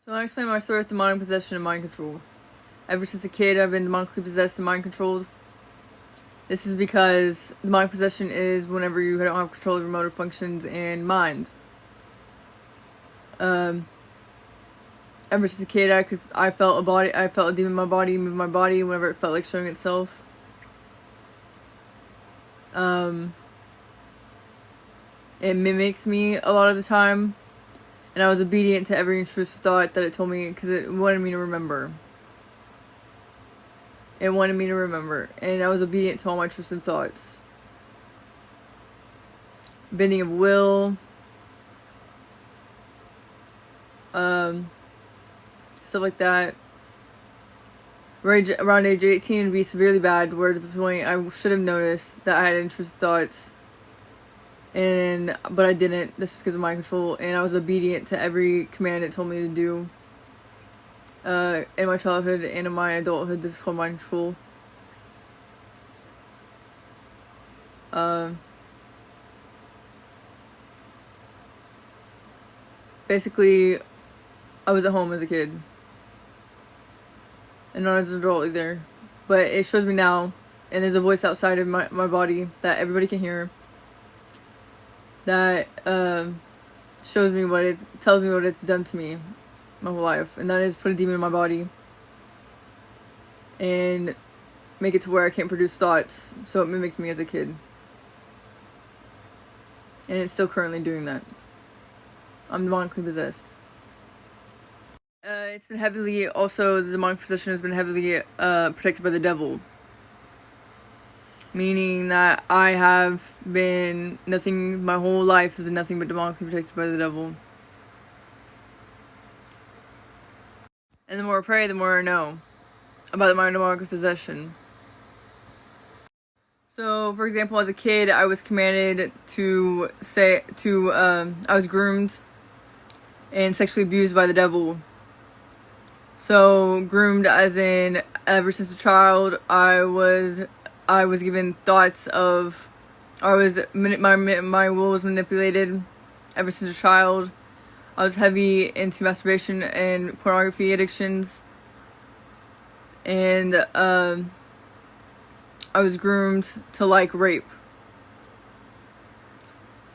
So I explain my story with demonic possession and mind control. Ever since a kid, I've been demonically possessed and mind controlled. This is because demonic possession is whenever you don't have control of your motor functions and mind. Ever since a kid, I felt a demon in my body, move my body whenever it felt like showing itself. It mimicked me a lot of the time, and I was obedient to every intrusive thought that it told me because it wanted me to remember. It wanted me to remember, and I was obedient to all my intrusive thoughts. Bending of will, stuff like that. Around age 18, it'd be severely bad, where to the point I should have noticed that I had intrusive thoughts, but I didn't. This is because of mind control, and I was obedient to every command it told me to do. In my childhood and in my adulthood, this is called mind control. Basically, I was at home as a kid, and not as an adult either. But it shows me now, and there's a voice outside of my body that everybody can hear, that tells me what it's done to me my whole life, and that is put a demon in my body and make it to where I can't produce thoughts, so it mimicked me as a kid, and it's still currently doing that. I'm demonically possessed. It's been heavily, also the demonic possession has been heavily protected by the devil, meaning that I have been nothing, my whole life has been nothing but demonically protected by the devil. And the more I pray, the more I know about my demonic possession. So, for example, as a kid, I was commanded I was groomed and sexually abused by the devil. So, groomed as in, ever since a child, I was given thoughts of, my will was manipulated ever since a child. I was heavy into masturbation and pornography addictions, and I was groomed to like rape.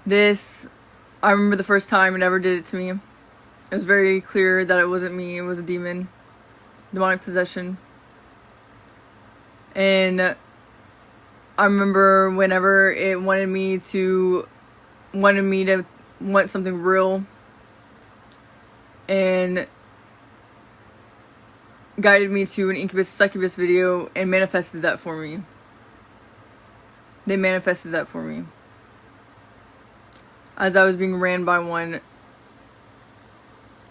This, I remember the first time it ever did it to me. It was very clear that it wasn't me, it was a demon, demonic possession. And I remember whenever it wanted me to want something real, and guided me to an incubus succubus video and manifested that for me. They manifested that for me as I was being ran by one,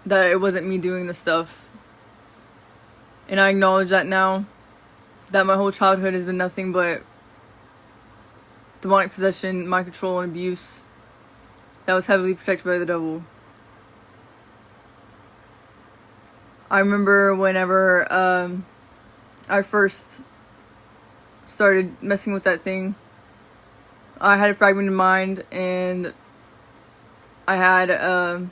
that it wasn't me doing the stuff. And I acknowledge that now, that my whole childhood has been nothing but demonic possession, mind control, and abuse that was heavily protected by the devil. I remember whenever I first started messing with that thing, I had a fragmented mind, and I had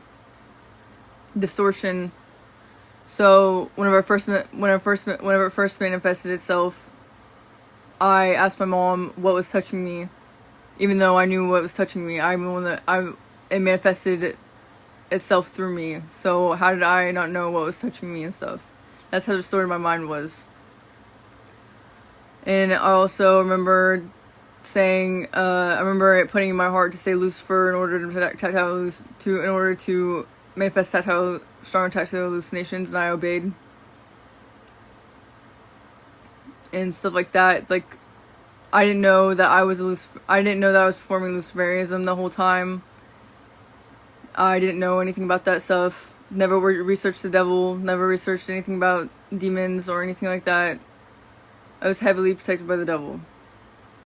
distortion. So whenever it first manifested itself, I asked my mom what was touching me, even though I knew what was touching me. It manifested itself through me. So how did I not know what was touching me and stuff? That's how distorted my mind was. And I also remember saying, I remember it putting in my heart to say Lucifer in order to manifest strong tactile hallucinations, and I obeyed. And stuff like that. Like, I didn't know that I was performing Luciferianism the whole time. I didn't know anything about that stuff. Never researched the devil. Never researched anything about demons or anything like that. I was heavily protected by the devil.